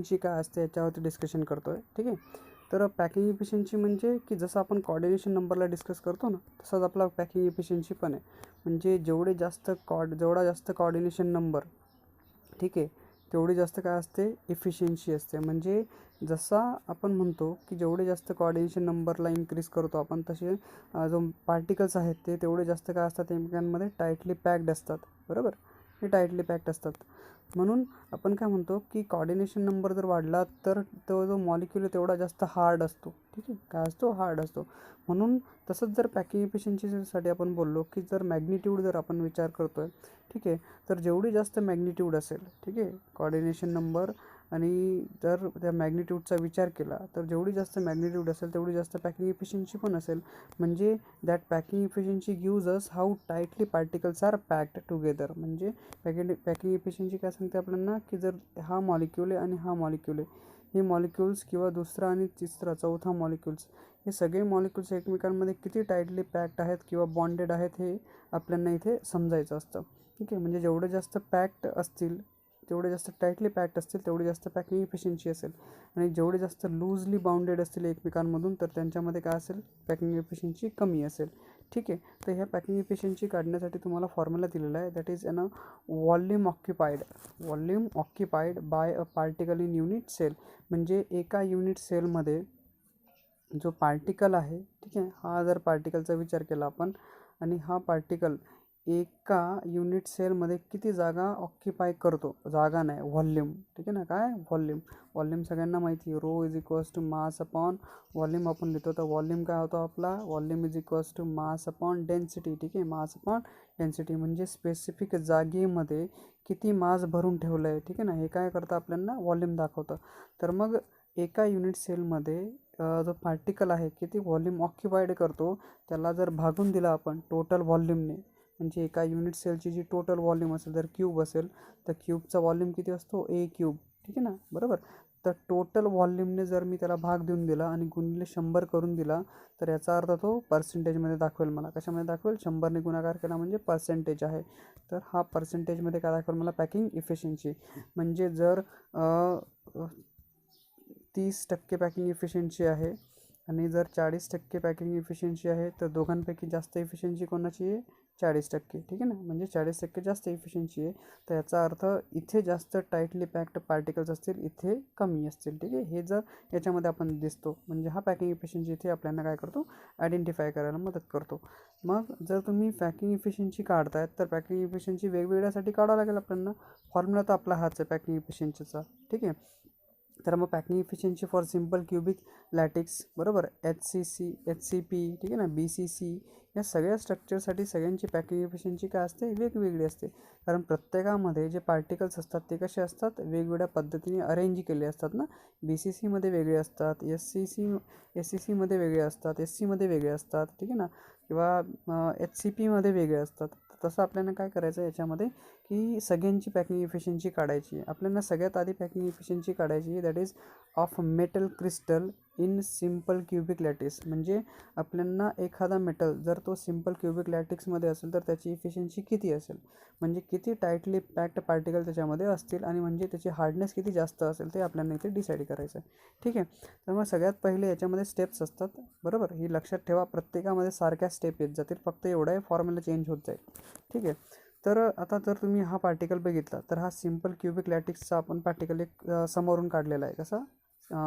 Efficiency काय असते याच्यावरती डिस्कशन करतो आहे. ठीक आहे. तर पॅकिंग इफिशियन्सी म्हणजे की जसं आपण कोऑर्डिनेशन नंबरला डिस्कस करतो ना, तसंच आपला पॅकिंग इफिशियन्सी पण आहे. म्हणजे जेवढा जास्त कोऑर्डिनेशन नंबर, ठीक आहे, तेवढी जास्त काय असते, इफिशियन्सी असते. म्हणजे जसा आपण म्हणतो की जेवढे जास्त कोऑर्डिनेशन नंबरला इन्क्रीज करतो आपण, तसे जो पार्टिकल्स आहेत ते तेवढे जास्त काय असतात, एकमेकांमध्ये टाईटली पॅक्ड असतात. बरोबर, हे टाईटली पॅक्ड असतात. म्हणून आपण काय म्हणतो की कोऑर्डिनेशन नंबर जर वाढला तर तो जो मॉलिक्यूल आहे तेवढा जास्त हार्ड असतो. ठीक आहे, काय असतो, हार्ड असतो. म्हणून तसंच जर पॅकिंग इफिशियन्सीसाठी आपण बोललो की जर मॅग्निट्यूड जर आपण विचार करतो आहे, ठीक आहे, तर जेवढी जास्त मॅग्निट्यूड असेल, ठीक आहे, कोऑर्डिनेशन नंबर, आणि जर त्या मॅग्निट्यूडचा विचार केला तर जेवढी जास्त मॅग्निट्यूड असेल तेवढी जास्त पॅकिंग इफिशियन्सी पण असेल. म्हणजे that packing efficiency gives us how tightly particles are packed together. म्हणजे पॅकिंग इफिशियन्सी काय सांगते आपल्याला की जर हा मॉलिक्यूल आहे आणि हा मॉलिक्यूल आहे, हे मॉलिक्यूल्स किंवा दुसरा आणि तिसरा चौथा मॉलिक्यूल्स, हे सगळे मॉलिक्यूल्स एकमेकांमध्ये किती टाईटली पॅक्ड आहेत किंवा बॉन्डेड आहेत हे आपल्याला इथे समजायचं असतं. ठीक आहे. म्हणजे जेवढे जास्त पॅक्ड असतील, जेवढे जास्त टाईटली पॅक्ड असतील तेवढी जास्त पॅकिंग इफिशियन्सी असेल, आणि जेवढे जास्त लूजली बाउंडेड असतील एकमेकांमधून तर त्यांच्यामध्ये काय असेल, पॅकिंग इफिशियन्सी कमी असेल. ठीक आहे. तर ह्या पॅकिंग इफिशियन्सी काढण्यासाठी तुम्हाला फॉर्म्युला दिलेला आहे, that is volume occupied by a particle in unit cell. म्हणजे एका युनिट सेलमध्ये जो पार्टिकल आहे, ठीक आहे, हा जर पार्टिकलचा विचार केला आपण, आणि हा पार्टिकल एका युनिट सेलमध्ये किती जागा ऑक्युपाय करतो, जागा नाही, व्हॉल्यूम. ठीक आहे ना, काय व्हॉल्यूम सगळ्यांना माहिती आहे, rho is equals to mass upon volume आपण लिहितो. तर व्हॉल्यूम काय होतो आपला, volume is equals to mass upon density. ठीक आहे, मास अपॉन डेन्सिटी म्हणजे स्पेसिफिक जागेमध्ये किती मास भरून ठेवलं आहे. ठीक आहे ना, हे काय करतं आपल्याला, व्हॉल्यूम दाखवतं. तर मग एका युनिट सेलमध्ये जो पार्टिकल आहे किती व्हॉल्यूम ऑक्युपाईड करतो, त्याला जर भागून दिला आपण टोटल व्हॉल्यूमने, म्हणजे एका युनिट सेलची जी टोटल व्हॉल्यूम असेल, जर क्यूब असेल तर क्यूबचा व्हॉल्यूम किती असतो, ए क्यूब. ठीक आहे ना, बरोबर. तर टोटल व्हॉल्यूमने जर मी त्याला भाग देऊन दिला आणि गुणिले 100 करून दिला, तर याचा अर्थ तो पर्सेंटेजमध्ये दाखवेल मला. कशामध्ये दाखवेल, 100ने गुणाकार केला म्हणजे पर्सेंटेज आहे. तर हा पर्सेंटेजमध्ये काय दाखवेल मला, पॅकिंग इफिशियन्सी. म्हणजे जर 30% पॅकिंग इफिशियन्सी आहे आणि जर 40% पॅकिंग इफिशियन्सी आहे, तर दोघांपैकी जास्त इफिशियन्सी कोणाची आहे, 40%. ठीक आहे ना, म्हणजे 40% जास्त इफिशियन्सी आहे. तर याचा अर्थ इथे जास्त टाईटली पॅक्ड पार्टिकल्स असतील, इथे कमी असतील. ठीक आहे, हे जर याच्यामध्ये आपण दिसतो, म्हणजे हा पॅकिंग इफिशियन्सी इथे आपल्याला काय करतो, आयडेंटिफाय करायला मदत करतो. मग जर तुम्ही पॅकिंग इफिशियन्सी काढतायत तर पॅकिंग इफिशियन्सी वेगवेगळ्यासाठी काढावं लागेल आपल्याला. फॉर्म्युला तर आपला हाच आहे पॅकिंग इफिशियन्सीचा. ठीक आहे. तर मग packing efficiency for simple cubic lattice, बरोबर, HCP, ठीक आहे ना, BCC, या सगळ्या स्ट्रक्चरसाठी सगळ्यांची पॅकिंग इफिशियन्सी काय असते, वेगवेगळी असते. कारण प्रत्येकामध्ये जे पार्टिकल्स असतात ते कसे असतात, वेगवेगळ्या पद्धतीने अरेंज केले असतात ना. BCCमध्ये वेगळे असतात, SCCमध्ये वेगळे असतात, SCमध्ये वेगळे असतात. ठीक आहे ना, किंवा HCPमध्ये वेगळे असतात. तसं आपल्याला काय करायचं याच्यामध्ये की सगळ्यांची पॅकिंग इफिशियन्सी काढायची. आपल्याला सगळ्यात आधी पॅकिंग इफिशियन्सी काढायची, that is of metal crystal in simple cubic lattice. म्हणजे आपल्याला एखादा मेटल जर तो सिम्पल क्युबिक लॅटिक्समध्ये असेल तर त्याची इफिशियन्सी किती असेल, म्हणजे किती टाईटली पॅक्ड पार्टिकल त्याच्यामध्ये असतील, आणि म्हणजे त्याची हार्डनेस किती जास्त असेल ते आपल्याला इथे डिसाईड करायचं आहे. ठीक आहे. तर मग सगळ्यात पहिले याच्यामध्ये स्टेप्स असतात, बरोबर, ही लक्षात ठेवा. प्रत्येकामध्ये सारख्या स्टेप येत जातील, फक्त एवढा आहे फॉर्म्युला चेंज होत जाईल. ठीक आहे. तर आता जर तुम्ही हा पार्टिकल बघितला तर हा सिम्पल क्युबिक लॅटिक्सचा आपण पार्टिकल एक समोरून काढलेला आहे. कसा,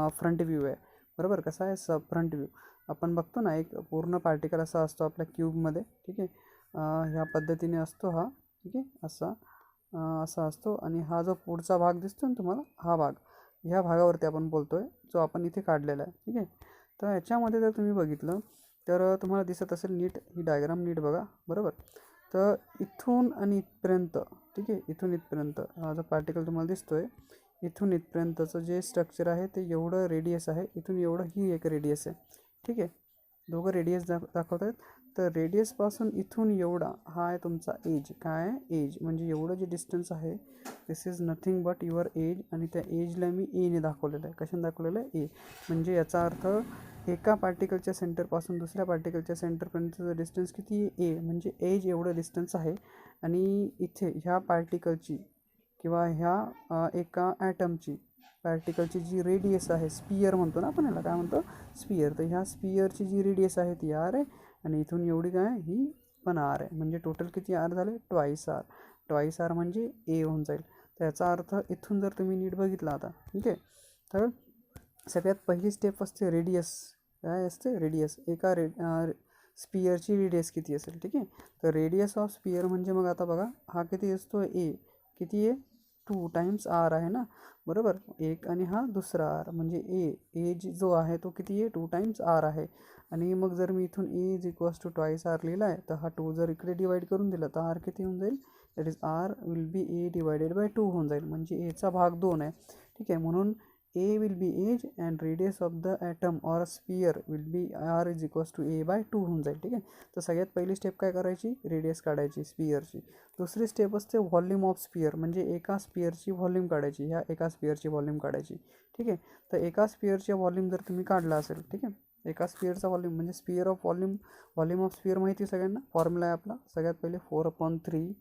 फ्रंट व्ह्यू आहे, बरोबर. कसा आहे, फ्रंट व्ह्यू. आपण बघतो ना, एक पूर्ण पार्टिकल असा असतो आपल्या क्यूबमध्ये. ठीक आहे, ह्या पद्धतीने असतो हा. ठीक आहे, असा असतो. आणि हा जो पुढचा भाग दिसतो ना तुम्हाला, हा भाग, ह्या भागावरती आपण बोलतोय, जो आपण इथे काढलेला आहे. ठीक आहे. तर याच्यामध्ये जर तुम्ही बघितलं तर तुम्हाला दिसत असेल, नीट ही डायग्राम नीट बघा, बरोबर. तर इथून आणि इथपर्यंत, ठीक आहे, इथून इथपर्यंत हा जो पार्टिकल तुम्हाला दिसतोय, इथून इथपर्यंतचं जे स्ट्रक्चर आहे ते एवढं रेडियस आहे, इथून एवढं ही एक रेडियस आहे. ठीक आहे, दोघं रेडियस दाखवत आहेत. तर रेडियसपासून इथून एवढा हा आहे तुमचा एज. काय आहे, एज. म्हणजे एवढं जे डिस्टन्स आहे, this is nothing but your edge. आणि त्या एजला मी एने दाखवलेलं आहे. कशाने दाखवलेलं आहे, ए. म्हणजे याचा अर्थ एका पार्टिकलच्या सेंटरपासून दुसऱ्या पार्टिकलच्या सेंटरपर्यंतचं डिस्टन्स किती आहे, ए. म्हणजे एज एवढं डिस्टन्स आहे. आणि इथे ह्या पार्टिकलची किंवा ह्या एका ॲटमची पार्टिकलची जी रेडियस आहे, स्पियर म्हणतो ना आपण याला, काय म्हणतो, स्पियर. तर ह्या स्पियरची जी रेडियस आहे ती आर आहे आणि इथून एवढी काय ही पण आर आहे. म्हणजे टोटल किती आर झाले, ट्वाईस आर. ट्वाईस आर म्हणजे ए होऊन जाईल. तर याचा अर्थ इथून जर तुम्ही नीट बघितला आता, ठीक आहे, तर सगळ्यात पहिली स्टेप असते रेडियस. काय असते, रेडियस. एका स्पियरची रेडियस किती असेल, ठीक आहे. तर रेडियस ऑफ स्पियर म्हणजे मग आता बघा हा किती असतो, ए किती आहे, 2 टाइम्स आर आहे ना, बरोबर. एक आणि हा दुसरा आर म्हणजे ए जो आहे तो किती आहे, 2 टाइम्स आर आहे. आणि मग जर मी इथून A is equals to twice R लिहिला आहे, तर हा 2 जर इकडे डिवाईड करून दिला तर आर किती होऊन जाईल, that is r will be a divided by 2 होऊन जाईल. म्हणजे एचा भाग 2 आहे, ठीक आहे. म्हणून A will be edge and radius of the atom or sphere will be R is equals to A by 2 होऊन जाईल, ठीक आहे. तर सगळ्यात पहिली स्टेप काय करायची, रेडियस काढायची स्पियरची. दुसरी स्टेप असते व्हॉल्यूम ऑफ स्पियर, म्हणजे एका स्पियरची व्हॉल्यूम काढायची, ह्या एका स्पियरची व्हॉल्यूम काढायची, ठीक आहे. तर एका स्पियरच्या व्हॉल्यूम जर तुम्ही काढला असेल, ठीक आहे, एका स्पियरचा व्हॉल्यूम म्हणजे sphere of volume. Volume of sphere माहिती आहे सगळ्यांना, फॉर्म्युला आहे आपला सगळ्यात पहिले 4/3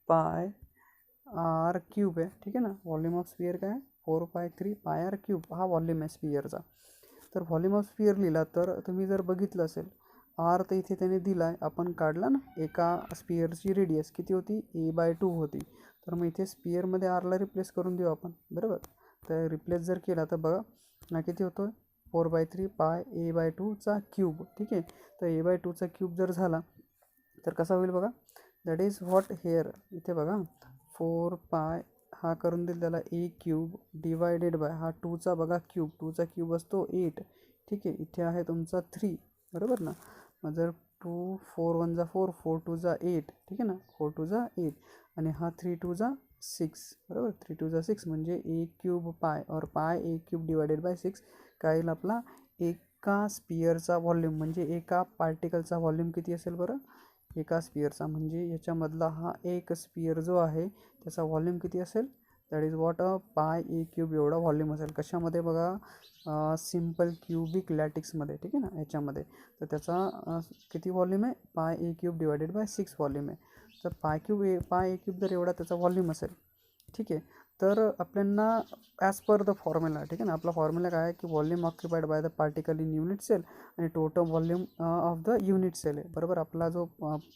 पाय आर क्यूब आहे, ठीक आहे ना. व्हॉल्यूम ऑफ स्पियर काय आहे, 4/3 पाय आर क्यूब, हा व्हॉल्यूम आहे स्पियरचा. तर व्हॉल्यूम ऑफ स्पियर लिहिला तर तुम्ही जर बघितलं असेल, आर तर इथे त्याने दिला आहे, आपण काढला ना, एका स्पियरची रेडियस किती होती, A/2 होती. तर मग इथे स्पियरमध्ये आरला रिप्लेस करून देऊ आपण, बरोबर. तर रिप्लेस जर केला तर बघा ना किती होतो, 4/3 पाय A/2चा क्यूब, ठीक आहे. तर A/2चा क्यूब जर झाला तर कसा होईल बघा, दॅट इज व्हॉट हेअर. इथे बघा 4 पाय हा करून देईल त्याला ए क्यूब डिवायडेड बाय हा 2चा बघा क्यूब, 2चा क्यूब असतो 8, ठीक आहे. इथे आहे तुमचा 3, बरोबर ना. मग जर 2 4 1 जा 4, 4 2 जा 8, ठीक आहे ना, 4 2 जा 8 आणि हा 3 2 जा 6, बरोबर. 3 2 जा 6 म्हणजे ए क्यूब पाय और पाय ए क्यूब डिवायडेड बाय 6 काय येईल आपला, एका स्पियरचा व्हॉल्यूम म्हणजे एका पार्टिकलचा व्हॉल्यूम किती असेल बरं, एका स्पियरचा म्हणजे याच्यामधला हा एक स्पियर जो आहे त्याचा व्हॉल्यूम किती असेल, दॅट इज वॉट पाय ए क्यूब एवढा व्हॉल्यूम असेल. कशामध्ये बघा, सिम्पल क्यूबिक लॅटिक्समध्ये, ठीक आहे ना, याच्यामध्ये. तर त्याचा किती व्हॉल्यूम आहे, पाय ए क्यूब डिवायडेड बाय 6 व्हॉल्यूम आहे. तर पाय ए क्यूब जर एवढा त्याचा व्हॉल्यूम असेल, ठीक आहे, तर आपल्याला ॲज पर द फॉर्म्युला, ठीक आहे ना, आपला फॉर्म्युला काय आहे की volume occupied by the particle in unit cell आणि total volume of the unit cell आहे, बरोबर. आपला जो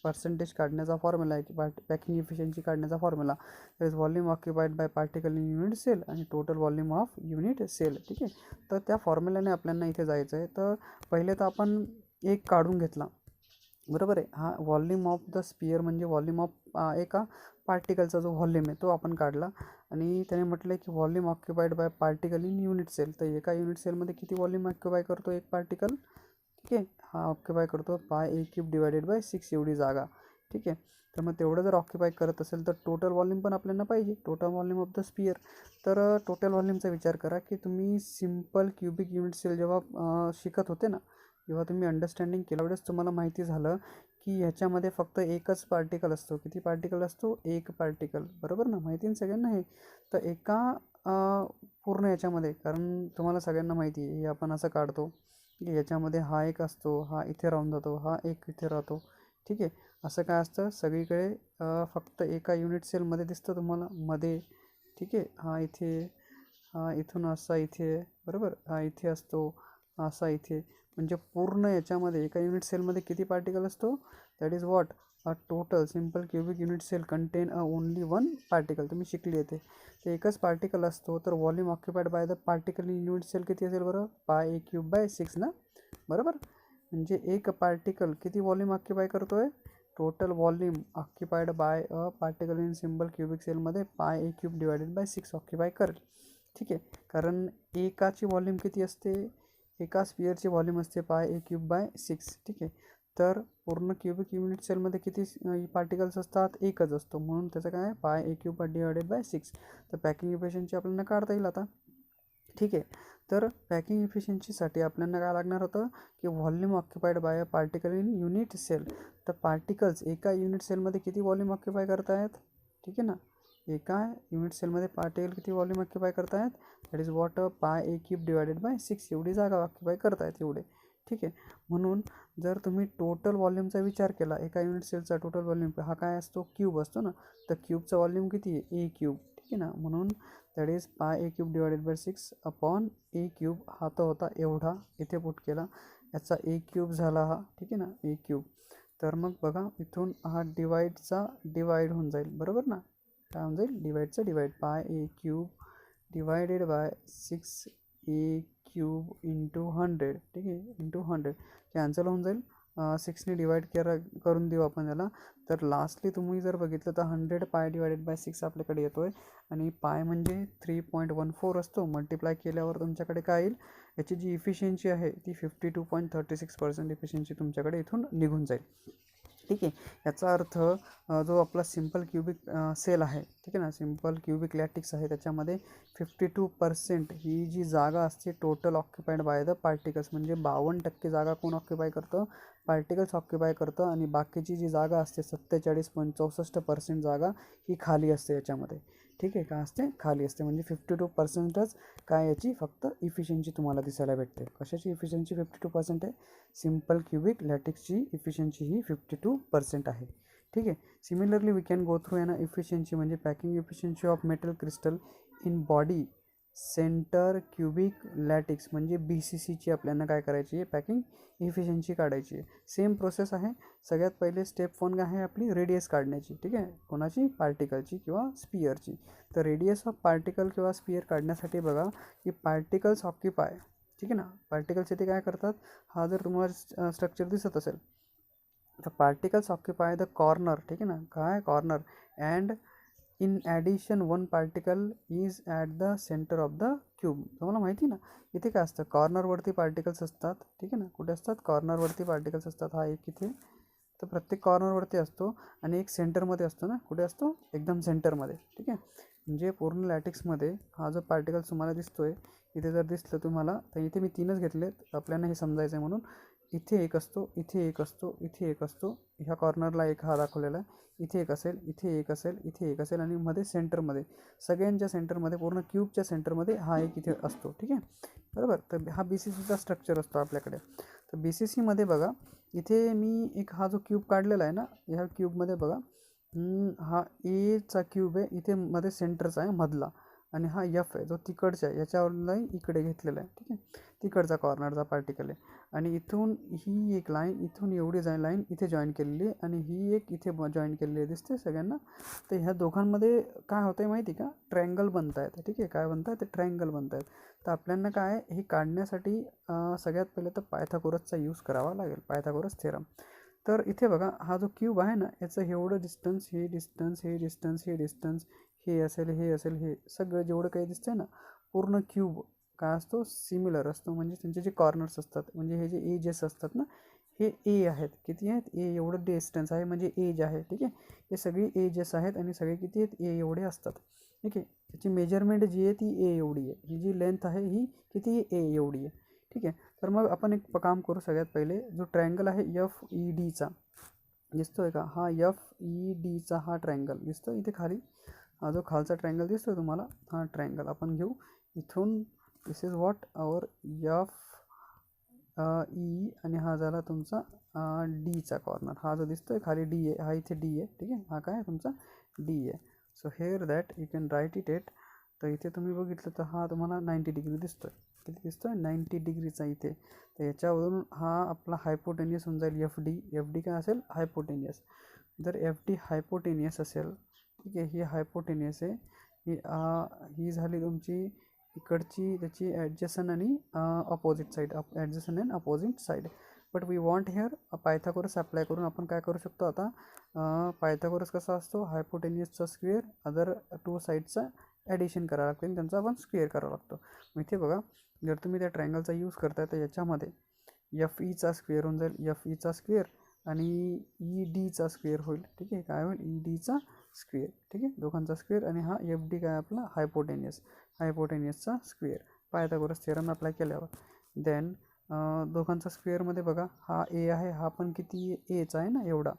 पर्सेंटेज काढण्याचा फॉर्म्युला आहे की पॅकिंग इफिशियन्सी काढण्याचा formula is volume occupied by particle in unit cell आणि total volume of unit cell, ठीक आहे. तर त्या फॉर्म्युल्याने आपल्याला इथे जायचं आहे. तर पहिले तर आपण एक काढून घेतला, बरोबर आहे. हा व्हॉल्यूम ऑफ द स्पियर म्हणजे व्हॉल्यूम ऑफ एका पार्टिकलचा जो व्हॉल्यूम आहे तो आपण काढला आणि त्याने म्हटलं की volume occupied by particle in unit cell. तर एका युनिट सेलमध्ये किती व्हॉल्यूम ऑक्युपाय करतो एक पार्टिकल, ठीक आहे, हा ऑक्युपाय करतो पाय ए क्यूब डिवायडेड बाय 6 एवढी जागा, ठीक आहे. तर मग तेवढं जर ऑक्युपाय करत असेल तर टोटल व्हॉल्यूम पण आपल्याला पाहिजे, total volume of the sphere. तर टोटल व्हॉल्यूमचा विचार करा की तुम्ही सिम्पल क्यूबिक युनिट सेल जेव्हा शिकत होते ना, जेव्हा तुम्ही अंडरस्टँडिंग केल्या वेळेस तुम्हाला माहिती झालं की ह्याच्यामध्ये फक्त एकच पार्टिकल असतो. किती पार्टिकल असतो, एक पार्टिकल, बरोबर ना, माहिती आहे सगळ्यांना हे. तर एका पूर्ण याच्यामध्ये, कारण तुम्हाला सगळ्यांना माहिती आहे हे आपण असं काढतो की याच्यामध्ये हा एक असतो, हा इथे राहून जातो, हा एक इथे राहतो, ठीक आहे. असं काय असतं सगळीकडे फक्त एका युनिट सेलमध्ये दिसतं तुम्हाला मध्ये, ठीक आहे. हा इथे, हा इथून असा इथे, बरोबर, हा इथे असतो, असा इथे. म्हणजे पूर्ण याच्यामध्ये एका युनिट सेलमध्ये किती पार्टिकल असतो, that is what a total simple cubic unit cell contain only 1 particle. तुम्ही शिकली येते ते एकच पार्टिकल असतो. तर volume occupied by the particle in unit cell किती असेल बरं, पाय ए क्यूब बाय 6 ना, बरोबर. म्हणजे एक पार्टिकल किती व्हॉल्यूम ऑक्युपाय करतो आहे, total volume occupied by a particle in simple cubic सेलमध्ये pi A cube divided by 6 occupy करेल, ठीक आहे. कारण एकाची व्हॉल्यूम किती असते, एका स्पियरची व्हॉल्यूम असते पाय ए क्यूब बाय 6, ठीक आहे. तर पूर्ण क्यूबिक युनिट सेलमध्ये किती पार्टिकल्स असतात, एकच असतो, म्हणून त्याचं काय पाय ए क्यूब डिवायडेड बाय 6. तर पॅकिंग इफिशियन्सी आपल्याला काढता येईल आता, ठीक आहे. तर पॅकिंग इफिशियन्सीसाठी आपल्याला काय लागणार होतं की volume occupied by a particle in unit cell. तर पार्टिकल्स एका युनिट सेलमध्ये किती व्हॉल्यूम ऑक्युपाय करतायत, ठीक आहे ना, एका युनिट सेलमध्ये पार्टिकल किती व्हॉल्यूम ऑक्युपाय करतायत, दॅट इज वॉट पाय ए क्यूब डिवायडेड बाय 6 एवढी जागा ऑक्युपाय करतायत एवढे, ठीक आहे. म्हणून जर तुम्ही टोटल व्हॉल्यूमचा विचार केला, एका युनिट सेलचा टोटल व्हॉल्यूम हा काय असतो, क्यूब असतो ना, तर क्यूबचा व्हॉल्यूम किती आहे, ए क्यूब, ठीक आहे ना. म्हणून that is pi A cube divided by 6 upon A cube. हा तो होता एवढा, इथे पुट केला, याचा ए क्यूब झाला हा, ठीक आहे ना, ए क्यूब. तर मग बघा इथून हा डिवाईडचा डिवाईड होऊन जाईल, बरोबर ना, काय होऊन जाईल, डिवाईडचा divide, pi A cube divided by 6 A cube into 100, ठीक आहे, इंटू 100 कॅन्सल होऊन जाईल. 6ने डिवाईड करून देऊ आपण याला. तर लास्टली तुम्ही जर बघितलं तर 100 पाय डिवायडेड बाय 6 आपल्याकडे येतो आहे, आणि पाय म्हणजे 3.14 असतो. मल्टिप्लाय केल्यावर तुमच्याकडे काय येईल, याची जी इफिशियन्सी आहे ती 52.36% इफिशियन्सी तुमच्याकडे इथून निघून जाईल, ठीक आहे. याचा अर्थ जो आपला सिम्पल क्युबिक सेल आहे, ठीक आहे ना, सिम्पल क्युबिक लॅटिक्स आहे, त्याच्यामध्ये 52% ही जी जागा असते total occupied by the particles, म्हणजे 52% जागा कोण ऑक्युपाय करतं, पार्टिकल्स ऑक्युपाय करतं, आणि बाकीची जी जागा असते 47.64% जागा ही खाली असते याच्यामध्ये, ठीक आहे. काय असते, खाली असते. म्हणजे 52%च काय याची फक्त इफिशियन्सी तुम्हाला दिसायला भेटते. कशाची इफिशियन्सी 52% आहे, सिम्पल क्युबिक लॅटिक्सची इफिशियन्सी ही 52% आहे, ठीक आहे. Similarly we can go through ना इफिशियन्सी, म्हणजे packing efficiency of metal crystal in body center cubic lattice, म्हणजे BCCची आपल्याला काय करायची आहे, पॅकिंग इफिशियन्सी काढायची आहे. सेम प्रोसेस आहे. सगळ्यात पहिले स्टेप 1 आहे आपली रेडियस काढण्याची, ठीक आहे, कोणाची, पार्टिकलची किंवा स्पियरची. तर रेडियस ऑफ पार्टिकल किंवा स्पियर काढण्यासाठी बघा की पार्टिकल्स ऑक्युपाय, ठीक आहे ना, पार्टिकल्स इथे काय करतात, हा जर तुम्हाला स्ट्रक्चर दिसत असेल तर पार्टिकल्स ऑक्युपाय द कॉर्नर, ठीक आहे ना, काय corner, and in addition 1 particle is at the centre of the cube. तुम्हाला माहिती ना, इथे काय असतं, कॉर्नरवरती पार्टिकल्स असतात, ठीक आहे ना, कुठे असतात, कॉर्नरवरती पार्टिकल्स असतात. हा एक इथे, तर प्रत्येक कॉर्नरवरती असतो, आणि एक सेंटरमध्ये असतो ना, कुठे असतो, एकदम सेंटरमध्ये, ठीक आहे. म्हणजे पूर्ण लॅटिक्समध्ये हा जो पार्टिकल तुम्हाला दिसतोय, इथे जर दिसलं तुम्हाला, तर इथे मी 3च घेतलेत आपल्याला हे समजायचं आहे म्हणून. इथे एक असतो, इथे एक असतो, इथे एक असतो, ह्या कॉर्नरला एक हा दाखवलेला आहे, इथे एक असेल, इथे एक असेल, इथे एक असेल, आणि मध्ये सेंटरमध्ये, सगळ्यांच्या सेंटरमध्ये, पूर्ण क्यूबच्या सेंटरमध्ये हा एक इथे असतो, ठीक आहे, बरोबर. तर हा BCCचा स्ट्रक्चर असतो आपल्याकडे. तर BCCमध्ये बघा, इथे मी एक हा जो क्यूब काढलेला आहे ना, ह्या क्यूबमध्ये बघा, हा एचा क्यूब आहे, इथे मध्ये सेंटरचा आहे मधला, आणि हा F आहे जो तिकडचा आहे, याच्यावर इकडे घेतलेला आहे, ठीक आहे, तिकडचा कॉर्नरचा पार्टिकल आहे. आणि इथून ही एक लाईन, इथून एवढी लाईन इथे जॉईन केलेली आहे, आणि ही एक इथे जॉईन केलेली आहे, दिसते सगळ्यांना. तर ह्या दोघांमध्ये काय होतं आहे माहिती का, ट्रायंगल बनत आहेत, ठीक आहे, काय बनत आहेत, ते ट्रायंगल बनत आहेत. तर आपल्याला काय हे काढण्यासाठी सगळ्यात पहिले तर पायथागोरसचा यूज करावा लागेल, पायथागोरस थेरम. तर इथे बघा, हा जो क्यूब आहे ना, याचं एवढं डिस्टन्स, हे डिस्टन्स, हे डिस्टन्स, हे डिस्टन्स, हे असेल, हे असेल, हे सगळं जेवढं काही दिसतंय ना, पूर्ण क्यूब काय असतो, सिमिलर असतो. म्हणजे त्यांचे जे कॉर्नर्स असतात, म्हणजे हे जे एजेस असतात ना, हे ए आहेत, किती आहेत, ए एवढं डिस्टन्स आहे, म्हणजे एज आहे, ठीक आहे. हे सगळी एजेस आहेत, आणि सगळे किती आहेत, ए एवढे असतात, ठीक आहे. त्याची मेजरमेंट जी आहे ती ए एवढी आहे, ही जी लेंथ आहे ही किती आहे, ए एवढी आहे, ठीक आहे. तर मग आपण एक काम करू, सगळ्यात पहिले जो ट्रायंगल आहे FEDचा दिसतोय का, हा FEDचा हा ट्रायंगल दिसतो इथे खाली, हा जो खालचा ट्रायंगल दिसतोय तुम्हाला, हा ट्रायंगल आपण घेऊ इथून. दिस इज व्हॉट आवर FE, आणि हा झाला तुमचा डीचा कॉर्नर, हा जो दिसतोय खाली डी आहे, हा इथे डी आहे, ठीक आहे, हा काय तुमचा डी आहे. So hair that you can write it at. तर इथे तुम्ही बघितलं तर हा तुम्हाला 90 डिग्री दिसतोय, किती दिसतोय, 90 डिग्रीचा इथे. तर याच्यावरून हा आपला हायपोटेनियस होऊन जाईल FD काय असेल, हायपोटेनियस. जर FD हायपोटेनियस असेल, ठीक आहे, ही हायपोटेनियस आहे, ही झाली तुमची इकडची त्याची ॲडजसन आणि opposite side, adjacent and opposite side. But we want here Pythagoras apply करून आपण काय करू शकतो आता, पायथागोरस कसा असतो, हायपोटेनियसचा स्क्वेअर, अदर 2 साईडचा ॲडिशन करावं लागतं, आणि त्यांचा आपण स्क्वेअर करावा लागतो. मग इथे बघा, जर तुम्ही त्या ट्रायंगलचा यूज करताय तर याच्यामध्ये FEचा स्क्वेअर होऊन जाईल, FEचा स्क्वेअर, आणि EDचा स्क्वेअर होईल, ठीक आहे, काय होईल, EDचा स्क्वेअर, ठीक आहे, दोघांचा स्क्वेअर, आणि हा FD काय आपला हायपोटेनियसचा स्क्वेअर, पायथागोरस थेरम अप्लाय केल्यावर. देन दोघांचा स्क्वेअरमध्ये बघा, हा ए आहे, हा पण किती एचा आहे ना, एवढा.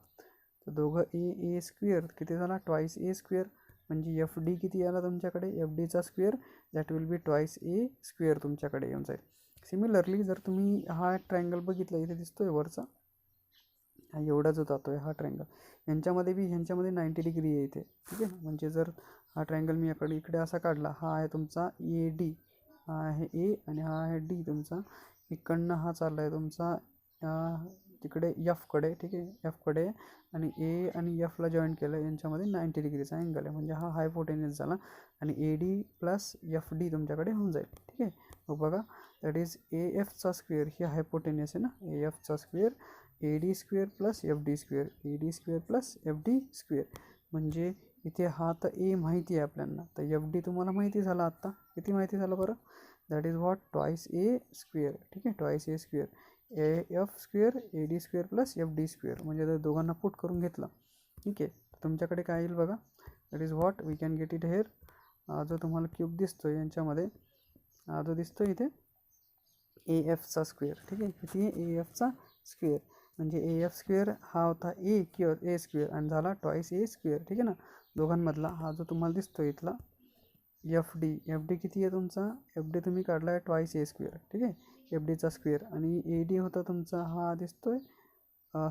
तर दोघं ए स्क्वेअर किती झाला, ट्वाईस ए स्क्वेअर, म्हणजे FD किती आला तुमच्याकडे, FDचा square that will be twice A square तुमच्याकडे येऊन जाईल. सिमिलरली जर तुम्ही हा ट्रायंगल बघितला, इथे दिसतोय वरचा, हा एवढा जो जातोय हा ट्रायंगल, यांच्यामध्ये 90 डिग्री आहे इथे, ठीक आहे. म्हणजे जर हा ट्रायंगल मी इकडे असा काढला, हा आहे तुमचा ए डी, हा आहे ए आणि हा आहे डी तुमचा. इकडनं हा चालला आहे तुमचा तिकडे एफकडे, ठीक आहे, एफकडे, आणि ए आणि एफला जॉईन केलं, यांच्यामध्ये 90 डिग्रीचा अँगल आहे, म्हणजे हा हायपोटेन्यूस झाला आणि A D plus F D तुमच्याकडे होऊन जाईल. ठीक आहे, मग बघा दॅट इज ए एफचा स्क्वेअर, ही हायपोटेन्यूस आहे ना, ए एफचा square A D square plus F D square, A D square plus F D square. म्हणजे इथे हा तर ए माहिती आहे आपल्याला, तर एफ डी तुम्हाला माहिती झाला आत्ता. किती माहिती झालं बरं? That is what twice A square. ठीक आहे, twice A square, A F square A D square plus F D square. म्हणजे जर दोघांना पुट करून घेतलं, ठीक आहे, तुमच्याकडे काय येईल बघा. That is what we can get it here. जो तुम्हाला क्यूब दिसतो यांच्यामध्ये, जो दिसतो इथे ए एफचा स्क्वेअर. ठीक आहे, किती आहे? ए एफचा स्क्वेअर. म्हणजे ए एफ स्क्वेअर हा होता ए किंवा ए स्क्वेअर आणि झाला ट्वाईस ए स्क्वेअर. ठीक आहे ना, दोघांमधला हा जो तुम्हाला दिसतो इथला एफ डी, एफ डी किती आहे तुमचा? एफ डी तुम्ही काढला आहे ट्वाईस ए स्क्वेअर. ठीक आहे, एफ डीचा स्क्वेअर. आणि ए डी होता तुमचा हा दिसतोय,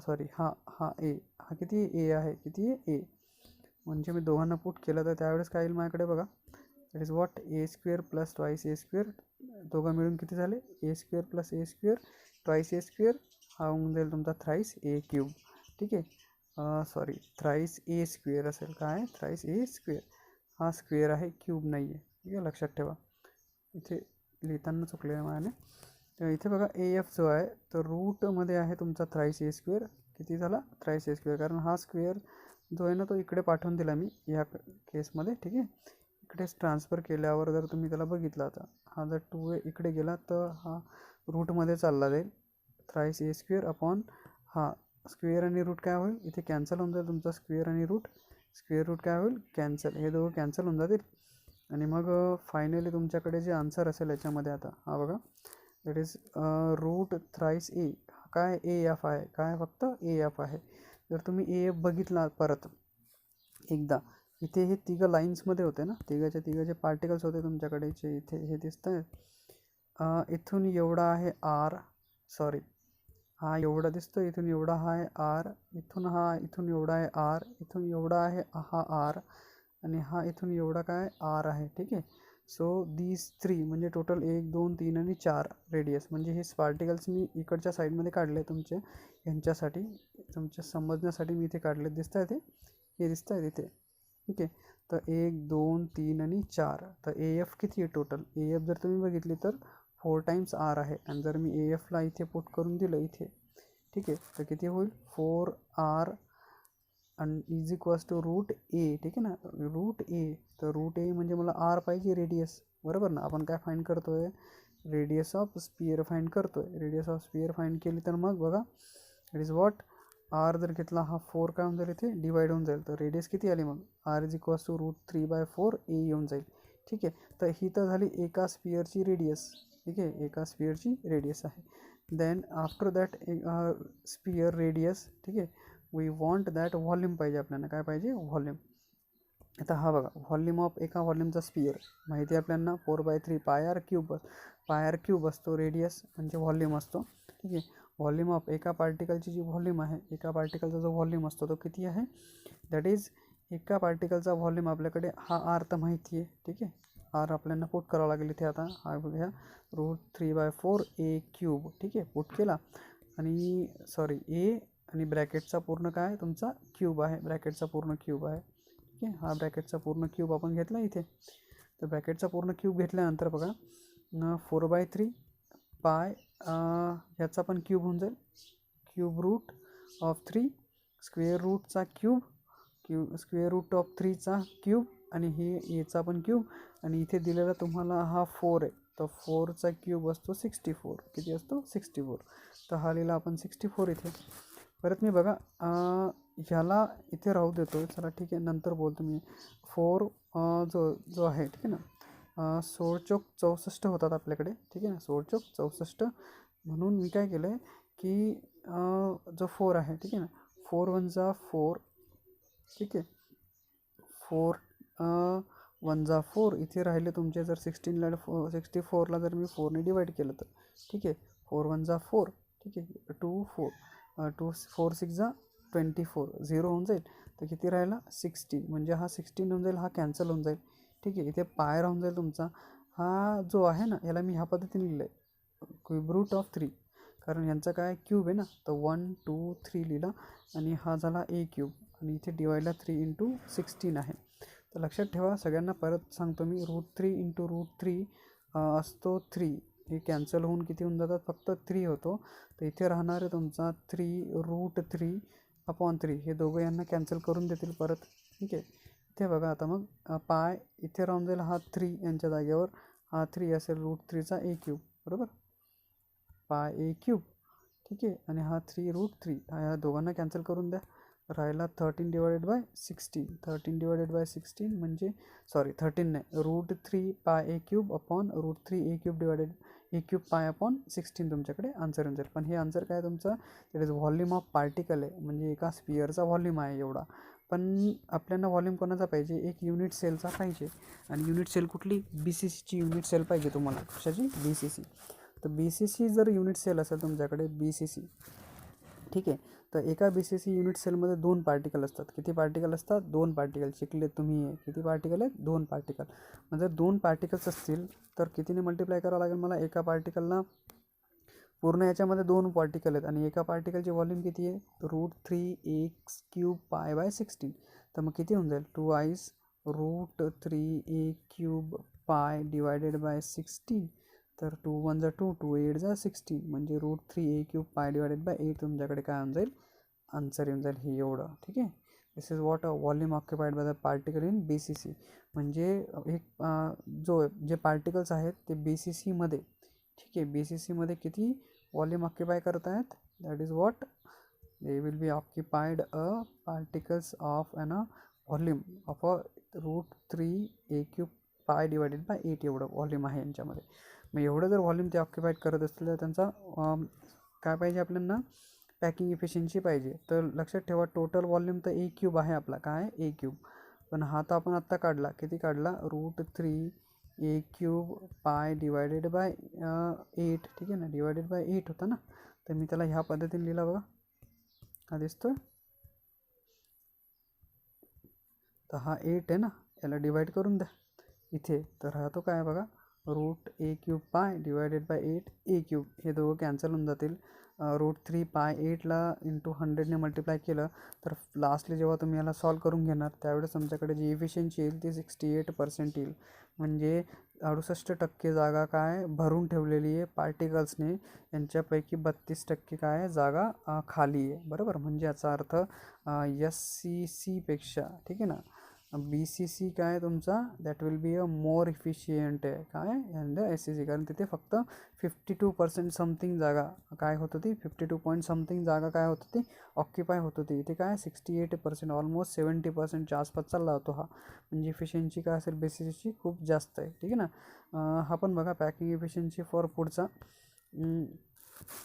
सॉरी हा ए, हा किती ए आहे? किती आहे? ए. म्हणजे मी दोघांना पुट केलं तर त्यावेळेस काय येईल माझ्याकडे बघा. That is what A square plus twice A square. दोघं मिळून किती झाले? ए square plus A square twice A square. हा होऊन जाईल तुमचा थ्राईस ए क्यूब. ठीक आहे, सॉरी थ्राईस ए स्क्वेअर असेल. काय? थ्राईस ए स्क्वेअर. हा स्क्वेअर आहे, क्यूब नाही आहे. ठीक आहे, लक्षात ठेवा. इथे लिहिताना चुकले आहे माझ्याने. तर इथे बघा ए एफ जो आहे तर रूटमध्ये आहे तुमचा थ्राईस ए स्क्वेअर. किती झाला? थ्राईस ए स्क्वेअर. कारण हा स्क्वेअर जो आहे ना तो इकडे पाठवून दिला मी या केसमध्ये. ठीक आहे, इकडेच ट्रान्सफर केल्यावर जर तुम्ही त्याला बघितला आता, हा जर 2 इकडे गेला तर हा रूटमध्ये चालला जाईल. थ्राईस ए स्क्वेअर अपॉन हा स्क्वेअर आणि रूट काय होईल? इथे कॅन्सल होऊन जाईल तुमचा स्क्वेअर आणि रूट. स्क्वेअर रूट काय होईल? कॅन्सल. हे दोघं कॅन्सल होऊन जातील आणि मग फायनली तुमच्याकडे जे आन्सर असेल याच्यामध्ये आता हा बघा. दॅट इज रूट थ्राईस ए. काय? ए एफ आहे. काय? फक्त ए एफ आहे. जर तुम्ही ए एफ बघितला परत एकदा, इथे हे तिघं लाईन्समध्ये होते ना, तिघं जे पार्टिकल्स होते तुमच्याकडे जे इथे हे दिसत आहेत. इथून एवढा आहे आर, सॉरी हा एवढा दिसतो, इथून एवढा हा आहे आर, इथून एवढा आहे आर, इथून एवढा आहे हा आर, आणि हा इथून एवढा काय आर आहे. ठीक आहे, सो दीज 3 म्हणजे टोटल 1 2 3 आणि 4 रेडियस. म्हणजे हे पार्टिकल्स मी इकडच्या साईडमध्ये काढले तुमचे यांच्यासाठी, तुमच्या समजण्यासाठी मी इथे काढले. दिसत आहे ते, हे दिसत आहे इथे. ठीक आहे, तर 1 2 3 आणि 4. तर ए एफ किती आहे टोटल? ए एफ जर तुम्ही बघितली तर 4 टाइम्स आर आहे. आणि जर मी ए एफला इथे पुट करून दिलं इथे, ठीक आहे, तर किती होईल? 4 आर आणि इज इक्वल्स टू रूट ए. ठीक आहे ना, रूट ए. तर रूट ए म्हणजे मला आर पाहिजे, रेडियस, बरोबर ना. आपण काय फाईंड करतोय? रेडियस ऑफ स्पियर फाईंड करतोय. रेडियस ऑफ स्पियर फाईंड केली तर मग बघा इट इज व्हॉट आर जर घेतला हा 4 काय होऊन जाईल इथे डिवाइड होऊन जाईल. तर रेडियस किती आली मग? R is equals to root 3/4 a येऊन जाईल. ठीक आहे, तर ही तर झाली एका स्पियरची रेडियस. ठीक आहे, एका स्पियरची रेडियस आहे. Then after that sphere radius, ठीक आहे, वी वॉन्ट दॅट व्हॉल्यूम पाहिजे आपल्याला. काय पाहिजे? व्हॉल्यूम. आता हा बघा, व्हॉल्यूम ऑफ एका व्हॉल्यूमचा स्पियर माहिती आहे आपल्याला 4/3 pi r cube. Pi r cube असतो रेडियस, म्हणजे व्हॉल्यूम असतो. ठीक आहे, व्हॉल्यूम ऑफ एका पार्टिकलची जी व्हॉल्यूम आहे, एका पार्टिकलचा जो व्हॉल्यूम असतो तो किती आहे? दॅट इज एका पार्टिकलचा व्हॉल्यूम आपल्याकडे हा आर तर माहिती आहे. ठीक आहे, आर आपल्याला पुट करावा लागेल इथे. आता हा बघा रूट 3/4 ए क्यूब. ठीक आहे, पुट केला आणि सॉरी ए आणि ब्रॅकेटचा पूर्ण काय तुमचा क्यूब आहे, ब्रॅकेटचा पूर्ण क्यूब आहे. ठीक आहे, हा ब्रॅकेटचा पूर्ण क्यूब आपण घेतला इथे. तर ब्रॅकेटचा पूर्ण क्यूब घेतल्यानंतर बघा 4/3 पाय ह्याचा पण क्यूब होऊन जाईल. क्यूब रूट ऑफ 3 स्क्वेअर रूटचा क्यूब स्क्वेअर रूट ऑफ 3चा क्यूब आणि हे याचा पण क्यूब. आणि इथे दिलेला तुम्हाला हा 4 आहे, तर 4चा क्यूब असतो 64. किती असतो? 64. तर हा लिहिला आपण 64 इथे. परत मी बघा ह्याला इथे राहू देतो, चला ठीक आहे, नंतर बोलतो मी. 4 जो आहे, ठीक आहे ना, 16 चौक 64 होतात आपल्याकडे. ठीक आहे ना, 16 चौक 64. म्हणून मी काय केलं आहे की जो 4 आहे, ठीक आहे ना, 4 1 जा 4. ठीक आहे, 4 1 जा 4. इथे राहिले तुमचे जर 64ला जर मी 4ने डिवाईड केलं तर, ठीक आहे, 4 1 जा 4. ठीक आहे, 2 4 2 4 6 जा 24 0 होऊन जाईल, तर किती राहिला 16, म्हणजे हा 16 होऊन जाईल, हा कॅन्सल होऊन जाईल. ठीक आहे, इथे पाय राहून जाईल तुमचा. हा जो आहे ना याला मी ह्या पद्धतीने लिहिलं आहे क्यूब रूट ऑफ 3, कारण यांचा काय क्यूब आहे ना, तर 1 2 3 लिहिला आणि हा झाला ए क्यूब आणि इथे डिवाइडला 3 × 16 आहे. तर लक्षात ठेवा, सगळ्यांना परत सांगतो मी, √3 × √3 असतो 3, हे कॅन्सल होऊन किती होऊन जातात, फक्त 3 होतो. तर इथे राहणार आहे तुमचा 3√3/3, हे दोघं यांना कॅन्सल करून देतील परत. ठीक आहे, इथे बघा आता मग पाय इथे राहून जाईल, हा 3 यांच्या जागेवर हा 3 असेल √3चा ए क्यूब, बरोबर, पाय ए क्यूब. ठीक आहे, आणि हा 3√3 ह्या दोघांना कॅन्सल करून द्या, राहिला 13/16. 13/16 म्हणजे सॉरी 13 नाही, √3 पाय ए क्यूब अपॉन √3 ए क्यूब डिवायडेड ए क्यूब पाय अपॉन 16 तुमच्याकडे आन्सर येऊन जाईल. पण हे आन्सर काय तुमचं, it is volume of particle आहे, म्हणजे एका स्पिअरचा व्हॉल्यूम आहे एवढा. पण आपल्याला व्हॉल्यूम कोणाचा पाहिजे, एक युनिट सेलचा पाहिजे, आणि युनिट सेल कुठली, BCCची युनिट सेल पाहिजे तुम्हाला. कशाची, BCC. तर BCC जर युनिट सेल असेल तुमच्याकडे BCC, ठीक आहे, तर एका BCC युनिट सेलमध्ये 2 पार्टिकल असतात. किती पार्टिकल असतात, 2 पार्टिकल. शिकले तुम्ही, किती पार्टिकल आहेत, 2 पार्टिकल. म्हणजे 2 पार्टिकल्स असतील तर कितीने मल्टिप्लाय करावं लागेल मला, एका पार्टिकलला, पूर्ण याच्यामध्ये 2 पार्टिकल आहेत आणि एका पार्टिकलची व्हॉल्यूम किती आहे, √3 π/16. तर मग किती होऊन जाईल, 2 √3 π डिवायडेड बाय 16. तर 2 1 2, 2 8 16, म्हणजे √3 π डिवायडेड बाय 8 तुमच्याकडे काय होऊन जाईल, आन्सर येऊन जाईल हे एवढं. ठीक आहे, this is what a volume occupied by the particle in BCC. म्हणजे एक जे पार्टिकल्स आहेत ते BCCमध्ये, ठीक आहे, BCCमध्ये किती व्हॉल्यूम ऑक्युपाय करत आहेत, that is what they will be occupied a particles of a volume of a √3 π divided by 8 एवढं व्हॉल्यूम आहे यांच्यामध्ये. मग एवढं जर व्हॉल्यूम ते ऑक्युपाइड करत असतील तर त्यांचा काय पाहिजे आपल्याला, पॅकिंग इफिशियन्सी पाहिजे. तर लक्षात ठेवा, टोटल व्हॉल्यूम तर ए क्यूब आहे आपला, काय ए क्यूब, पण हा तर आपण आत्ता काढला, किती काढला, √3 π डिवायडेड बाय 8. ठीक आहे ना, डिवायडेड बाय 8 होता ना, तर मी त्याला ह्या पद्धतीने लिहिला बघा, हा दिसतोय, तर हा 8 आहे ना, याला डिवाइड करून द्या इथे, तर राहतो काय बघा, √3 π डिवायडेड बाय 8 ए क्यूब, हे दोघं कॅन्सल होऊन जातील. √3 π 8ला × 100ने मल्टिप्लाय केलं तर लास्टली जेव्हा तुम्ही याला सॉल्व करून घेणार त्यावेळेस तुमच्याकडे जी इफिशियन्सी येईल ती 68% येईल. म्हणजे 68% जागा काय भरून ठेवलेली आहे पार्टिकल्सने, यांच्यापैकी 32% काय जागा खाली आहे, बरोबर. म्हणजे याचा अर्थ SCC पेक्षा, ठीक आहे ना, BCC काय तुमचा, that will be a more efficient आहे काय अँड SCC, कारण तिथे फक्त 52% समथिंग जागा काय होत होती, 52 पॉईंट समथिंग जागा काय होत होती, ऑक्युपाय होत होती. इथे काय 68%, ऑलमोस्ट 70%च्या आसपास चालला होतो हा. म्हणजे इफिशियन्सी काय असेल BCCची, खूप जास्त आहे. ठीक आहे ना, हा पण बघा पॅकिंग इफिशियन्सी फॉर पुढचा,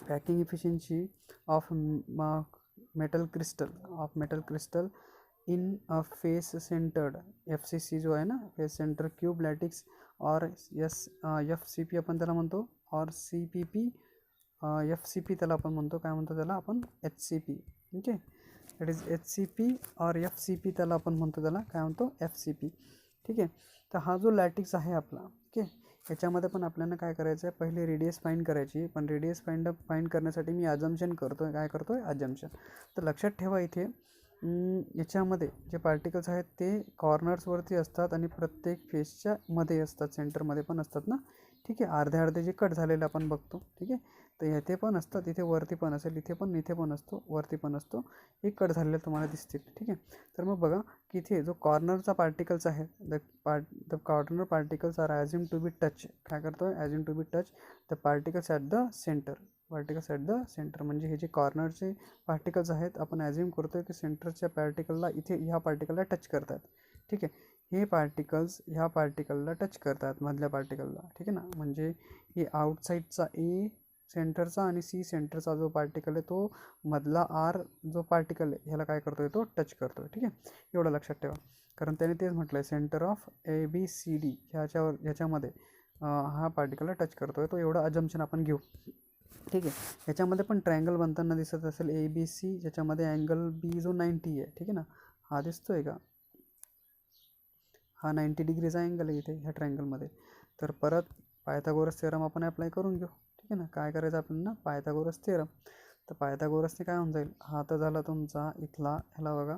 packing efficiency of metal crystal in a face centred FCC जो आहे ना, फेस सेंटर क्यूब लॅटिक्स, और FCP आपण त्याला म्हणतो, और CPP FCP त्याला आपण म्हणतो, काय म्हणतो त्याला आपण, HCP. ठीक आहे, दॅट इज HCP और FCP त्याला आपण म्हणतो, त्याला काय म्हणतो, FCP. ठीक आहे, तर हा जो लॅटिक्स आहे आपला, ठीक आहे, याच्यामध्ये पण आपल्याला काय करायचं आहे, पहिले रेडियस फाइंड करायची. पण रेडियस फाइंड करण्यासाठी मी अजम्पशन करतोय, काय करतोय, अजम्पशन. तर लक्षात ठेवा, इथे याच्यामध्ये जे पार्टिकल्स आहेत ते कॉर्नर्सवरती असतात आणि प्रत्येक फेसच्या मध्ये असतात, सेंटरमध्ये पण असतात ना. ठीक आहे, अर्धे अर्धे जे कट झालेले आपण बघतो. ठीक आहे, तर इथे पण असतात, इथे वरती पण असेल, इथे पण असतो, वरती पण असतो, हे कट झालेले तुम्हाला दिसतील. ठीक आहे, तर मग बघा की इथे जो कॉर्नरचा पार्टिकल्स आहे, the corner particles are assume to be touch, काय करतोय, assume to be touch the particles at the centre, म्हणजे हे जे कॉर्नरचे पार्टिकल्स आहेत आपण ॲज्युम करतोय की सेंटरच्या पार्टिकलला, इथे ह्या पार्टिकलला टच करतात. ठीक आहे, हे पार्टिकल्स ह्या पार्टिकलला टच करतात, मधल्या पार्टिकलला. ठीक आहे ना, म्हणजे हे आउटसाईडचा A सेंटरचा आणि C सेंटरचा जो पार्टिकल आहे तो मधला R जो पार्टिकल आहे ह्याला काय करतोय, तो टच करतोय. ठीक आहे, एवढं लक्षात ठेवा, कारण त्याने तेच म्हटलं आहे, सेंटर ऑफ ABCD ह्याच्यामध्ये हा पार्टिकलला टच करतोय, तो एवढं अजम्पशन आपण घेऊ. ठीक आहे. याच्यामध्ये पण ट्रायंगल बनताना दिसत असेल ABC, ज्याच्यामध्ये अँगल बी जो 90 आहे. ठीक आहे ना, हा दिसतोय का, हा 90 डिग्रीचा अँगल आहे इथे ह्या ट्रायंगलमध्ये. तर परत पायथागोरस थेरम आपण अप्लाय करून घेऊ. ठीक आहे ना, काय करायचं आपल्याला, पायथागोरस थेरम. तर पायथागोरसने काय होऊन जाईल, हा तर झाला तुमचा इथला, ह्याला बघा,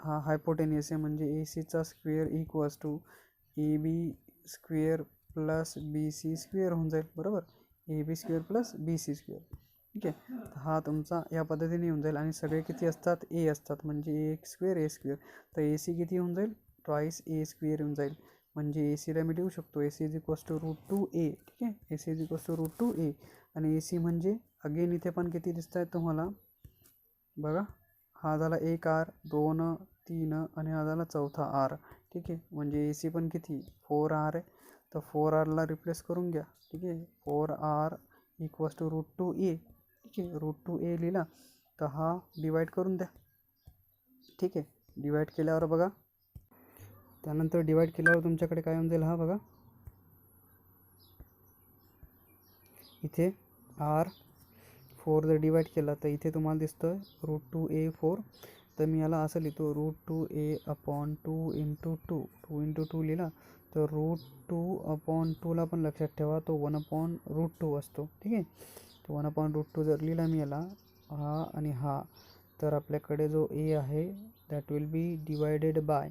हा हायपोटेनियस आहे म्हणजे AC चा square equals to AB square plus BC square होऊन जाईल, बरोबर. AB square plus BC square. ठीक आहे, हा तुमचा या पद्धतीने येऊन जाईल. आणि सगळे किती असतात, A असतात, म्हणजे A स्क्वेअर A स्क्वेअर. तर AC किती होऊन जाईल, ट्वाईस A स्क्वेअर येऊन जाईल. म्हणजे ACला मी लिहू शकतो AC is equals to √2A. ठीक आहे, AC is equals to √2A. आणि AC म्हणजे अगेन इथे पण किती दिसत आहेत तुम्हाला, बघा, हा झाला एक R, 2, 3 आणि हा झाला चौथा R. ठीक आहे, म्हणजे AC पण किती 4R आहे. तर 4Rला रिप्लेस करून घ्या. ठीक आहे, 4R इक्वल्स टू √2A. ठीक आहे, √2A लिहिला तर हा डिवाईड करून द्या. ठीक आहे, डिवाईड केल्यावर बघा, त्यानंतर डिवाईड केल्यावर तुमच्याकडे काय होऊन जाईल, हा बघा इथे R4 जर डिवाईड केला तर इथे तुम्हाला दिसतं √2A4. तर मी याला असं लिहितो √2A/2 इंटू 2 लिहिला. तर √2/2ला पण लक्षात ठेवा तो 1/√2 असतो. ठीक आहे, तो 1/√2 जर लिहिला मी याला, हा आणि हा, तर आपल्याकडे जो A आहे that will B divided by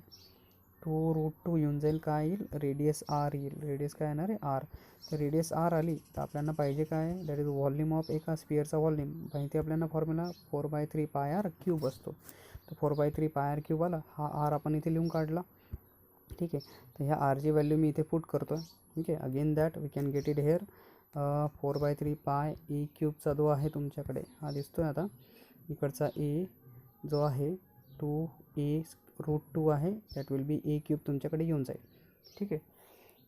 2√2 येऊन जाईल. काय येईल, रेडियस R येईल. रेडियस काय येणार आहे, R. तर रेडियस R आली तर आपल्याला पाहिजे काय, दॅट इज व्हॉल्यूम ऑफ एका स्पिअरचा व्हॉल्यूम. माहिती आपल्याला फॉर्म्युला 4/3πr³ असतो. तर 4/3πr³ आला, हा R आपण इथे लिहून काढला. ठीक आहे, तर ह्या आरची व्हॅल्यू मी इथे पुट करतो. ठीक आहे, again that we can get it here. 4/3πe³ जो आहे तुमच्याकडे हा दिसतोय आता. इकडचा A जो आहे 2A√2 आहे, दॅट विल बी A³ तुमच्याकडे येऊन जाईल. ठीक आहे,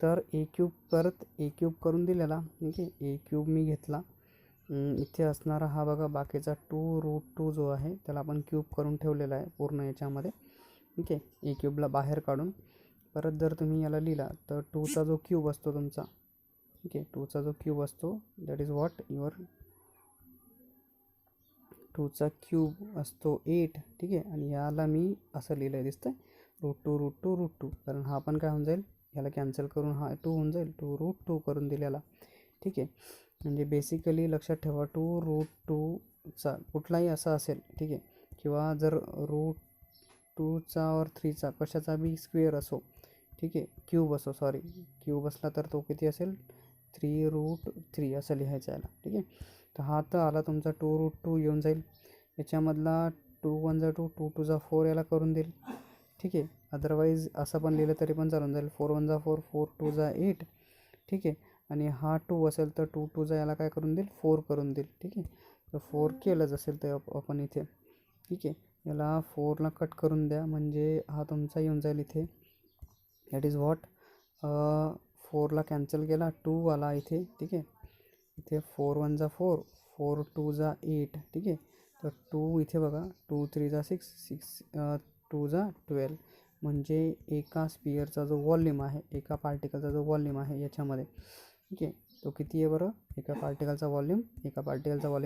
तर A³ परत A³ करून दिलेला. ठीक आहे, A³ मी घेतला. इथे असणारा हा बघा बाकीचा 2√2 जो आहे त्याला आपण क्यूब करून ठेवलेला आहे पूर्ण याच्यामध्ये. ठीक आहे, A³ बाहेर काढून परत जर तुम्ही याला लिहिला तर 2चा जो क्यूब असतो तुमचा, ठीक आहे, 2चा जो क्यूब असतो दॅट इज व्हॉट युअर 2चा क्यूब असतो 8. ठीक आहे, आणि याला मी असं लिहिलं आहे दिसतंय √2 कारण हा पण काय होऊन जाईल, याला कॅन्सल करून हा 2 होऊन जाईल, 2√2 करून दिलेला. ठीक आहे, म्हणजे बेसिकली लक्षात ठेवा 2√2चा कुठलाही असा असेल, ठीक आहे, किंवा जर √2चा और 3चा कशाचा बी स्क्वेअर असो, ठीक आहे, क्यूब असो, सॉरी क्यूब असला तर तो किती असेल 3√3 असं लिहायचं याला. ठीक आहे, तर हा तर आला तुमचा 2√2 येऊन जाईल. याच्यामधला 2 1 जा 2, 2 2 जा 4 याला करून देईल. ठीक आहे, अदरवाईज असं पण लिहिलं तरी पण चालून जाईल. 4 1 जा 4, 4 2 जा 8. ठीक आहे, आणि हा 2 असेल तर 2 2 जा याला काय करून देईल, 4 करून देईल. ठीक आहे, तर 4 केलंच असेल तर आपण इथे. ठीक आहे, याला 4ला कट करून द्या म्हणजे हा तुमचा येऊन जाईल इथे, दॅट इज व्हॉट 4ला कॅन्सल केला 2 आला इथे. ठीक आहे, इथे 4 1 जा 4, 4 2 जा 8. ठीक आहे, तर 2 इथे बघा 2 3 जा 6, 6 2 जा 12. म्हणजे एका स्पिअरचा जो व्हॉल्यूम आहे, एका पार्टिकलचा जो व्हॉल्यूम आहे याच्यामध्ये, ठीक आहे, तो किती आहे बरं, एका पार्टिकलचा व्हॉल्यूम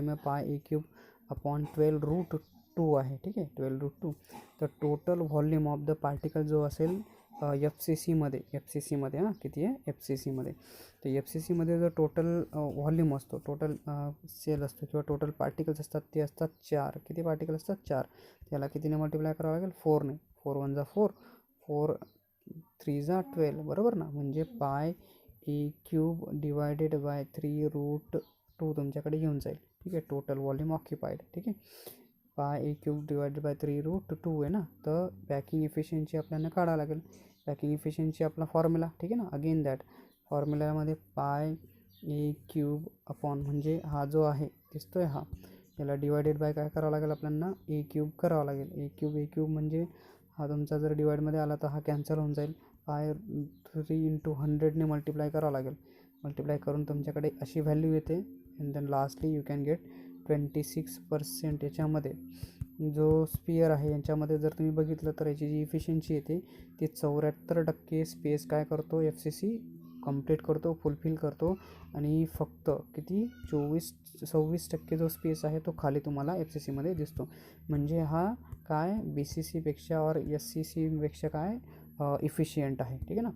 आहे πa³/12√2 आहे. ठीक आहे, 12√2. तर total volume of the particle जो असेल FCCमध्ये हां किती आहे FCCमध्ये, तर FCCमध्ये जर टोटल व्हॉल्यूम असतो, टोटल सेल असतो किंवा टोटल पार्टिकल्स असतात ते असतात 4. किती पार्टिकल असतात 4. त्याला कितीने मल्टिप्लाय करावं लागेल 4ने. 4 1 जा 4, 4 3 जा 12, बरोबर ना. म्हणजे πa³ डिवायडेड बाय 3√2 तुमच्याकडे येऊन जाईल. ठीक आहे, टोटल व्हॉल्यूम ऑक्युपाईड. ठीक आहे, πa³ डिवायडेड बाय 3√2 आहे ना. तर पॅकिंग इफिशियन्सी आपल्याला काढावं लागेल. पॅकिंग इफिशियन्सी आपला फॉर्म्युला, ठीक आहे ना, अगेन दॅट फॉर्म्युल्यामध्ये πa³ अपॉन म्हणजे हा जो आहे दिसतोय हा, याला डिवायडेड बाय काय करावं लागेल आपल्याला, A³ करावं लागेल. A³ म्हणजे हा तुमचा जर डिवाइडमध्ये आला तर हा कॅन्सल होऊन जाईल. 3 × 100ने मल्टिप्लाय करावं लागेल. मल्टिप्लाय करून तुमच्याकडे अशी व्हॅल्यू येते. And then lastly you can get 26%. याच्यामध्ये जो स्पियर आहे यांच्यामध्ये जर तुम्ही बघितलं तर याची जी इफिशियन्सी येते ती 74% स्पेस काय करतो FCC कंप्लीट करतो, फुलफिल करतो आणि फक्त किती 26% जो स्पेस आहे तो खाली तुम्हाला FCCमध्ये दिसतो. म्हणजे हा काय BCCपेक्षा और SCCपेक्षा काय इफिशियंट आहे. ठीक आहे ना,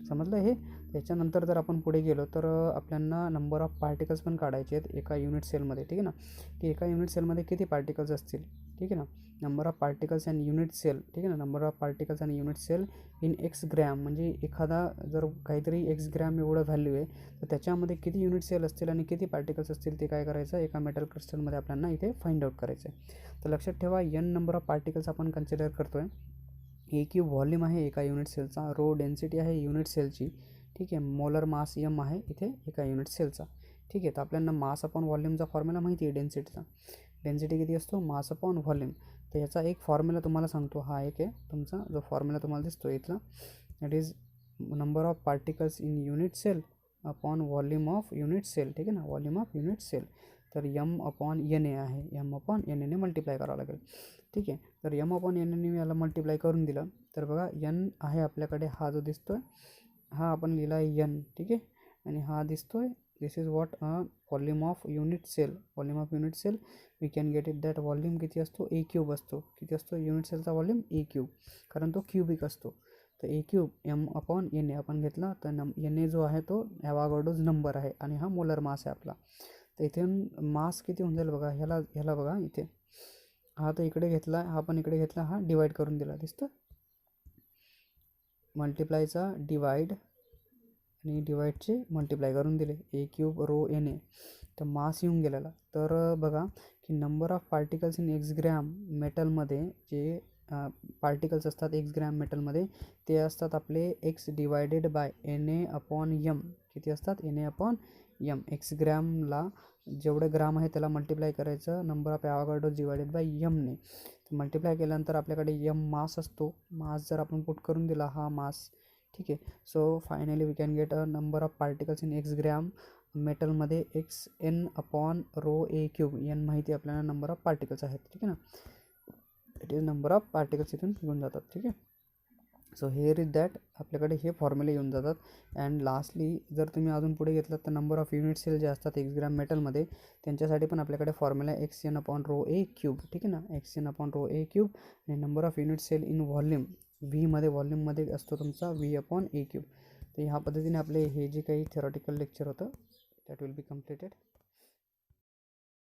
समजलं हे. त्याच्यानंतर जर आपण पुढे गेलो तर आपल्याला नंबर ऑफ पार्टिकल्स पण काढायचे आहेत एका युनिट सेलमध्ये. ठीक आहे ना, की एका युनिट सेलमध्ये किती पार्टिकल्स असतील. ठीक आहे ना, number of particles and unit cell. ठीक आहे ना, number of particles and unit cell in x gram. म्हणजे एखादा जर काहीतरी एक्स ग्रॅम एवढं व्हॅल्यू आहे तर त्याच्यामध्ये किती युनिट सेल असतील आणि किती पार्टिकल्स असतील ते काय करायचं एका मेटल क्रिस्टलमध्ये आपल्याला इथे फाइंड आउट करायचं आहे. तर लक्षात ठेवा n नंबर ऑफ पार्टिकल्स आपण कन्सिडर करतो आहे. क्यूब व्हॉल्यूम आहे एका युनिट सेलचा, रो डेन्सिटी आहे युनिट सेलची. ठीक आहे, मोलर मास m आहे इथे एका युनिट सेलचा. ठीक आहे, तर आपल्याला मास अपॉन व्हॉल्यूमचा फॉर्म्युला माहिती आहे डेन्सिटीचा. डेन्सिटी किती असतो, मास अपॉन व्हॉल्यूम. तर याचा एक फॉर्म्युला तुम्हाला सांगतो, हा एक आहे तुमचा जो फॉर्म्युला तुम्हाला दिसतो इथला. That is number of particles in unit cell upon volume of unit cell. ठीक आहे ना, व्हॉल्यूम ऑफ युनिट सेल. तर m अपॉन NA आहे, m अपॉन NA ने मल्टिप्लाय करावं लागेल. ठीक आहे, तर m अपॉन NA ने याला मल्टिप्लाय करून दिलं तर बघा n आहे आपल्याकडे, हा जो दिसतो आहे हा आपण लिहिला आहे n. ठीक आहे, आणि हा दिसतो आहे this is what volume of unit cell. Volume of unit cell we can get it that volume किती असतो, A क्यूब असतो. किती असतो युनिट सेलचा व्हॉल्यूम, A क्यूब, कारण तो क्यूबिक असतो. तर A cube m upon NA आपण घेतला तर NA जो आहे तो ॲव्होगाड्रोज नंबर आहे आणि हा मोलर मास आहे आपला. तर इथून मास किती होऊन जाईल बघा, ह्याला बघा इथे, हा तर इकडे घेतला, हा पण इकडे घेतला, हा डिवाईड करून दिला, दिसतं मल्टिप्लायचा डिवाईड आणि डिवाईडचे मल्टिप्लाय करून दिले, A क्यूब रो NA. तर मास येऊन गेलेला. तर बघा की number of particles in x gram मेटलमध्ये जे पार्टिकल्स असतात एक्स ग्रॅम मेटलमध्ये ते असतात आपले x divided by NA upon m. किती असतात, NA अपॉन m. एक्स ग्रॅमला जेवढं ग्राम आहे त्याला मल्टिप्लाय करायचं number of Avogadro's divided by mने. मल्टिप्लाय केल्यानंतर आपल्याकडे m मास असतो. मास जर आपण पुट करून दिला हा मास. ठीक आहे, so finally we can get a number of particles in x gram मेटलमध्ये xn upon rho A cube. n माहिती आपल्याला नंबर ऑफ पार्टिकल्स आहेत. ठीक आहे ना, it is number of particles इथून येऊन जातात. ठीक आहे, सो हेअर इज दॅट आपल्याकडे हे फॉर्म्युले येऊन जातात. अँड लास्टली जर तुम्ही अजून पुढे घेतलं तर नंबर ऑफ युनिट सेल जे असतात एक्स ग्रॅम मेटलमध्ये त्यांच्यासाठी पण आपल्याकडे formula xn upon rho A cube. ठीक आहे ना, xn upon rho A cube. आणि number of unit cell in volume व्हीमध्ये, व्हॉल्यूममध्ये असतो तुमचा V अपॉन A क्यूब. तर ह्या पद्धतीने आपले हे जे काही थेरॉटिकल लेक्चर होतं दॅट विल बी कम्प्लिटेड.